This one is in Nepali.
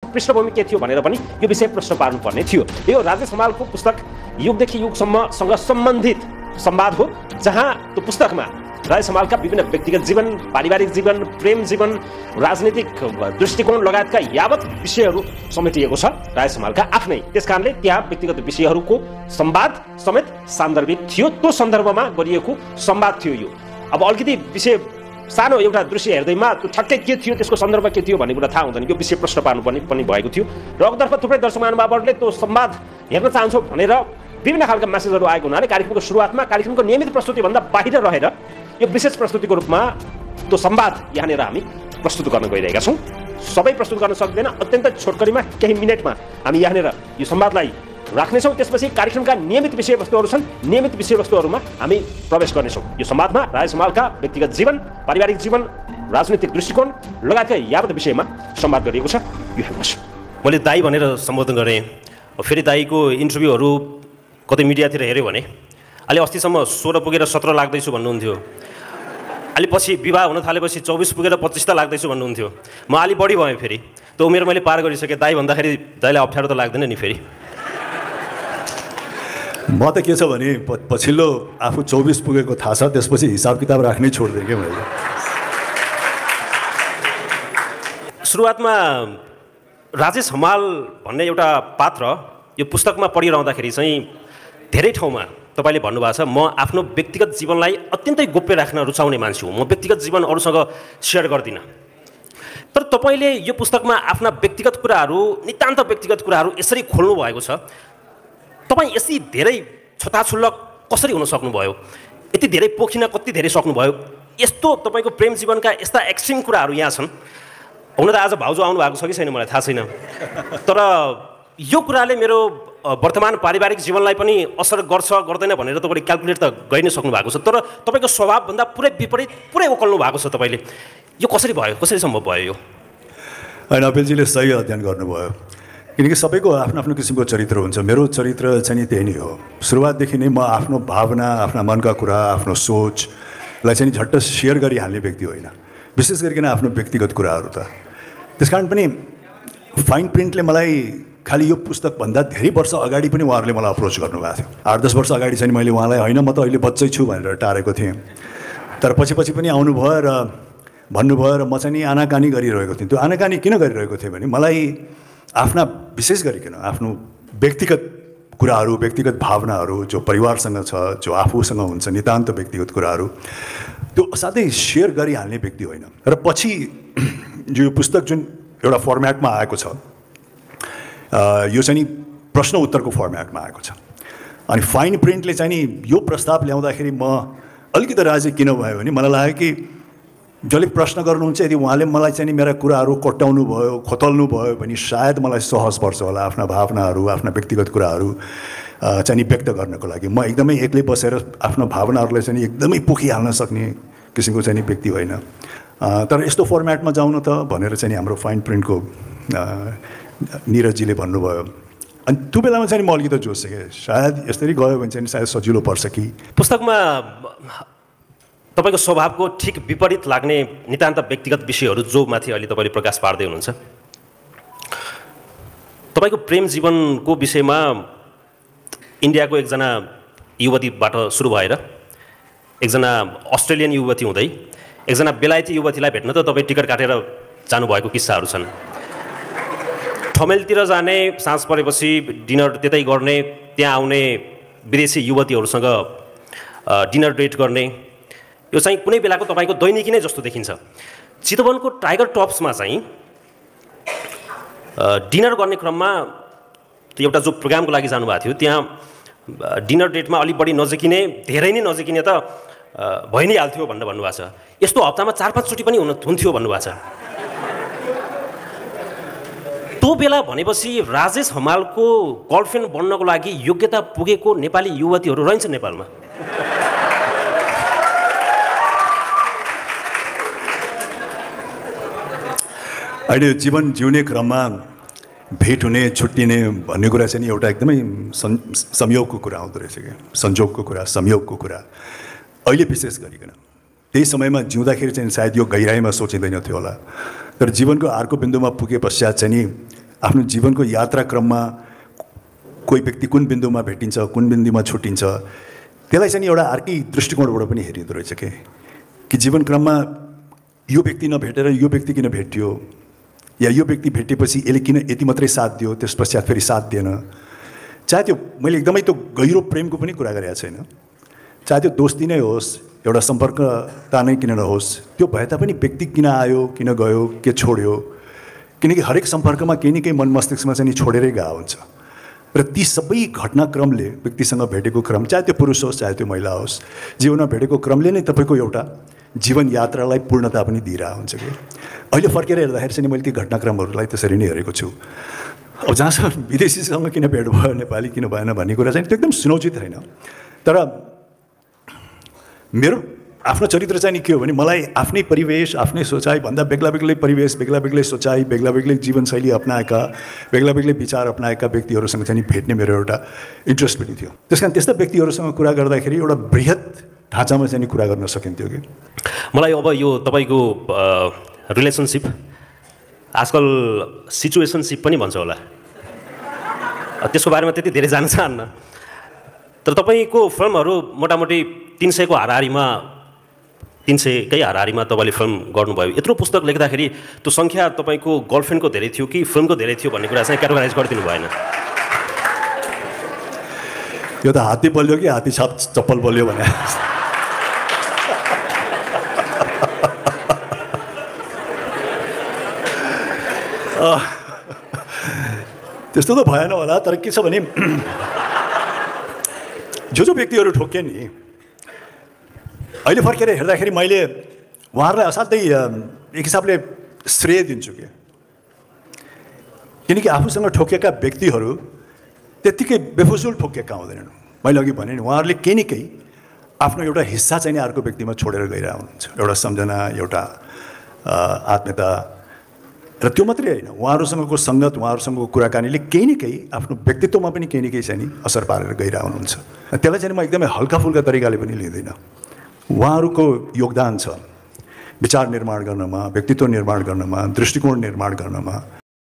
पृष्ठभूमि के थियो भनेर पनि यो विषय प्रश्न पार्नुपर्ने थियो। यो राजेश हमालको पुस्तक युगदेखि युगसम्मसँग सम्बन्धित संवाद हो, जहाँ त्यो पुस्तकमा राजेश हमालका विभिन्न व्यक्तिगत जीवन, पारिवारिक जीवन, प्रेम जीवन, राजनीतिक दृष्टिकोण लगायतका यावत विषयहरू समेटिएको छ राजेश हमालका आफ्नै। त्यसकारणले त्यहाँ व्यक्तिगत विषयहरूको संवाद समेत सान्दर्भिक थियो। त्यो सन्दर्भमा गरिएको संवाद थियो यो। अब अलिकति विषय सानो एउटा दृश्य हेर्दैमा त्यो ठट्टै के थियो, त्यसको सन्दर्भ के थियो भन्ने कुरा थाहा हुँदैन। यो विषय प्रश्न पार्नुपर्ने पनि भएको थियो र अर्कोतर्फ थुप्रै दर्शक महानुभावहरूले त्यो संवाद हेर्न चाहन्छौँ भनेर विभिन्न खालका मेसेजहरू आएको हुनाले कार्यक्रमको सुरुवातमा कार्यक्रमको नियमित प्रस्तुतिभन्दा बाहिर रहेर यो विशेष प्रस्तुतिको रूपमा त्यो संवाद यहाँनिर हामी प्रस्तुत गर्न गइरहेका छौँ। सबै प्रस्तुत गर्न सक्दैन, अत्यन्त छोटकरीमा केही मिनटमा हामी यहाँनिर यो संवादलाई राख्नेछौँ। त्यसपछि कार्यक्रमका नियमित विषयवस्तुहरू छन्, नियमित विषयवस्तुहरूमा हामी प्रवेश गर्नेछौँ। यो संवादमा राजेश हमालका व्यक्तिगत जीवन, पारिवारिक जीवन, राजनीतिक दृष्टिकोण लगायतका यावत विषयमा संवाद गरिएको छ। यो हेर्नुहोस्। मैले दाई भनेर सम्बोधन गरेँ, फेरि दाईको इन्टरभ्यूहरू कतै मिडियातिर हेऱ्यो भने अहिले अस्तिसम्म 16 पुगेर 17 लाग्दैछु भन्नुहुन्थ्यो, अलि पछि विवाह हुन थालेपछि 24 पुगेर 25 त लाग्दैछु भन्नुहुन्थ्यो। म अलि बढी भएँ, फेरि त्यो उमेर मैले पार गरिसकेँ। दाई भन्दाखेरि दाईलाई अप्ठ्यारो त लाग्दैन नि? फेरि म त के छ भने पछिल्लो आफू 24 पुगेको थाहा छ, त्यसपछि हिसाब किताब राख्नै छोडिदिएँ क्या मैले। सुरुवातमा राजेश हमाल भन्ने एउटा पात्र यो पुस्तकमा पढिरहँदाखेरि चाहिँ धेरै ठाउँमा तपाईँले भन्नुभएको छ, म आफ्नो व्यक्तिगत जीवनलाई अत्यन्तै गोप्य राख्न रुचाउने मान्छे हुँ, म व्यक्तिगत जीवन अरूसँग सेयर गर्दिनँ। तर तपाईँले यो पुस्तकमा आफ्ना व्यक्तिगत कुराहरू, नितान्त व्यक्तिगत कुराहरू यसरी खोल्नु भएको छ। तपाईँ यति धेरै छताछुल्लक कसरी हुन सक्नुभयो? यति धेरै पोखिन कति धेरै सक्नुभयो? यस्तो तपाईँको प्रेम जीवनका यस्ता एक्सट्रिम कुराहरू यहाँ छन्। हुन त आज भाउजू आउनु भएको छ कि छैन मलाई थाहा छैन, तर यो कुराले मेरो वर्तमान पारिवारिक जीवनलाई पनि असर गर्छ गर्दैन भनेर तपाईँले क्यालकुलेट त गरि नै सक्नु भएको छ। तर तपाईँको स्वभावभन्दा पुरै विपरीत पुरै उकल्नु भएको छ तपाईँले। यो कसरी भयो, कसरी सम्भव भयो यो? होइन, अपिलजीले सही अध्ययन गर्नुभयो, किनकि सबैको आफ्नो आफ्नो किसिमको चरित्र हुन्छ। मेरो चरित्र चाहिँ त्यही नै हो। सुरुवातदेखि नै म आफ्नो भावना, आफ्ना मनका कुरा, आफ्नो सोचलाई चाहिँ झट्ट सेयर गरिहाल्ने व्यक्ति होइन, विशेष गरिकन आफ्नो व्यक्तिगत कुराहरू त। त्यसकारण पनि फाइन प्रिन्टले मलाई खालि यो पुस्तकभन्दा धेरै वर्ष अगाडि पनि उहाँहरूले मलाई अप्रोच गर्नुभएको थियो। 8-10 वर्ष अगाडि चाहिँ मैले उहाँलाई होइन म त अहिले बच्चै छु भनेर टारेको थिएँ, तर पछि पनि आउनुभयो र भन्नुभयो र म चाहिँ नि आनाकानी गरिरहेको थिएँ। त्यो आनाकानी किन गरिरहेको थिएँ भने मलाई आफ्ना विशेष गरिकन आफ्नो व्यक्तिगत कुराहरू, व्यक्तिगत भावनाहरू जो परिवारसँग छ, जो आफूसँग हुन्छ, नितान्त व्यक्तिगत कुराहरू त्यो साथै सेयर गरिहाल्ने व्यक्ति होइन। र पछि यो पुस्तक जुन एउटा फर्मेटमा आएको छ, यो चाहिँ नि प्रश्न उत्तरको फर्मेटमा आएको छ, अनि फाइन प्रिन्टले चाहिँ नि यो प्रस्ताव ल्याउँदाखेरि म अलिकति राजी किन भयो भने मलाई लाग्यो कि जसले प्रश्न गर्नुहुन्छ यदि उहाँले मलाई चाहिँ नि मेरा कुराहरू कोट्याउनु भयो, खोतल्नु भयो भने सायद मलाई सहज पर्छ होला आफ्ना भावनाहरू, आफ्ना व्यक्तिगत कुराहरू चाहिँ नि व्यक्त गर्नको लागि। म एकदमै एक्लै बसेर आफ्नो भावनाहरूलाई चाहिँ एकदमै पोखिहाल्न सक्ने किसिमको चाहिँ नि व्यक्ति होइन। तर यस्तो फर्मेटमा जाउन त भनेर चाहिँ हाम्रो फाइन प्रिन्टको निरजीले भन्नुभयो, अनि त्यो बेलामा चाहिँ म अलिकति जोसेँ, सायद यसरी गयो भने चाहिँ सायद सजिलो पर्छ कि। पुस्तकमा तपाईँको स्वभावको ठिक विपरीत लाग्ने नितान्त व्यक्तिगत विषयहरू जो माथि अहिले तपाईँले प्रकाश पार्दै हुनुहुन्छ। तपाईँको प्रेम जीवनको विषयमा इन्डियाको एकजना युवतीबाट सुरु भएर एकजना अस्ट्रेलियन युवती हुँदै एकजना बेलायती युवतीलाई भेट्न त तपाईँ टिकट काटेर जानुभएको किस्साहरू छन्। ठमेलतिर जाने, साँझ परेपछि डिनर त्यतै गर्ने, त्यहाँ आउने विदेशी युवतीहरूसँग डिनर डेट गर्ने, यो चाहिँ कुनै बेलाको तपाईँको दैनिकी नै जस्तो देखिन्छ। चितवनको टाइगर टप्समा चाहिँ डिनर गर्ने क्रममा एउटा जो प्रोग्रामको लागि जानुभएको थियो, त्यहाँ डिनर डेटमा अलिक बढी नजिकिने, धेरै नै नजिकिने त भइ नै हाल्थ्यो भनेर भन्नुभएको छ। यस्तो हप्तामा 4-5 चोटि पनि हुन्थ्यो भन्नुभएको छ। त्यो बेला भनेपछि राजेश हमालको गर्लफ्रेन्ड बन्नको लागि योग्यता पुगेको नेपाली युवतीहरू रहन्छन् नेपालमा। अहिले जीवन जिउने क्रममा भेट हुने, छुट्टिने भन्ने कुरा चाहिँ एउटा एकदमै संयोगको कुरा हुँदो रहेछ क्या, संजोगको कुरा, संयोगको कुरा। अहिले विशेष गरिकन त्यही समयमा जिउँदाखेरि चाहिँ सायद यो गहिराइमा सोचिँदैन थियो होला, तर जीवनको अर्को बिन्दुमा पुगे पश्चात चाहिँ नि आफ्नो जीवनको यात्राक्रममा कोही व्यक्ति कुन बिन्दुमा भेटिन्छ, कुन बिन्दुमा छुट्टिन्छ, त्यसलाई चाहिँ एउटा अर्कै दृष्टिकोणबाट पनि हेरिँदो रहेछ कि जीवनक्रममा यो व्यक्ति नभेटेर यो व्यक्ति किन भेटियो, या यो व्यक्ति भेटेपछि यसले किन यति मात्रै साथ दियो, त्यस पश्चात फेरि साथ दिएन। चाहे त्यो मैले एकदमै त्यो गहिरो प्रेमको पनि कुरा गरेको छैन, चाहे त्यो दोस्ती नै होस्, एउटा सम्पर्कता नै किन नहोस्, त्यो भए तापनि व्यक्ति किन आयो, किन गयो, के छोड्यो, किनकि हरेक सम्पर्कमा केही न केही मन मस्तिष्कमा चाहिँ छोडेरै गएको हुन्छ। र ती सबै घटनाक्रमले व्यक्तिसँग भेटेको क्रम, चाहे त्यो पुरुष होस् चाहे त्यो महिला होस्, जीवनमा भेटेको क्रमले नै तपाईँको एउटा जीवन यात्रालाई पूर्णता पनि दिइरहेको हुन्छ कि। अहिले फर्केर हेर्दाखेरि चाहिँ मैले ती घटनाक्रमहरूलाई त्यसरी नै हेरेको छु। अब जहाँसम्म विदेशीसँग किन भेट भयो, नेपाली किन भएन भन्ने कुरा चाहिँ त्यो एकदम सुनिश्चित होइन। तर मेरो आफ्नो चरित्र चाहिँ नि के हो भने मलाई आफ्नै परिवेश, आफ्नै सोचाइ भन्दा बेग्ला बेग्लै परिवेश, बेग्ला बेग्लै सोचाइ, बेग्ला बेग्लै जीवनशैली अप्नाएका, बेग्ला बेग्लै विचार अप्नाएका व्यक्तिहरूसँग चाहिँ भेट्ने मेरो एउटा इन्ट्रेस्ट पनि थियो। त्यस कारण त्यस्ता व्यक्तिहरूसँग कुरा गर्दाखेरि एउटा बृहत ढाँचामा चाहिँ कुरा गर्न सकिन्थ्यो कि। मलाई अब यो तपाईँको रिलेसनसिप, आजकल सिचुएसनसिप पनि भन्छ होला, त्यसको बारेमा त्यति धेरै जान्न चाहन्न, तर तपाईँको फिल्महरू मोटामोटी 300को हाराहारीमा 300कै हाराहारीमा तपाईँले फिल्म गर्नुभयो। यत्रो पुस्तक लेख्दाखेरि त्यो सङ्ख्या तपाईँको गर्लफ्रेन्डको धेरै थियो कि फिल्मको धेरै थियो भन्ने कुरा चाहिँ क्याटेगोराइज गरिदिनु भएन। यो त हात्ती बल्यो कि हात्ती छाप चप्पल बल्यो भने त्यस्तो त भएन होला। तर के छ भने जो व्यक्तिहरू ठोके नि, अहिले फर्केर हेर्दाखेरि मैले उहाँहरूलाई असाध्यै एक हिसाबले श्रेय दिन्छु कि, किनकि आफूसँग ठोकेका व्यक्तिहरू त्यत्तिकै बेफुजुल ठोकेका हुँदैनन्। मैले अघि भने नि उहाँहरूले केही न केही आफ्नो एउटा हिस्सा चाहिँ नि अर्को व्यक्तिमा छोडेर गइरहेको हुनुहुन्छ, एउटा सम्झना, एउटा आत्मीयता। र त्यो मात्रै होइन, उहाँहरूसँगको सङ्गत, उहाँहरूसँगको कुराकानीले केही न केही आफ्नो व्यक्तित्वमा पनि केही न केही चाहिँ नि असर पारेर गइरहेको हुनुहुन्छ। त्यसलाई चाहिँ म एकदमै हल्का फुल्का तरिकाले पनि लिँदिनँ। उहाँहरूको योगदान छ विचार निर्माण गर्नमा, व्यक्तित्व निर्माण गर्नमा, दृष्टिकोण निर्माण गर्नमा।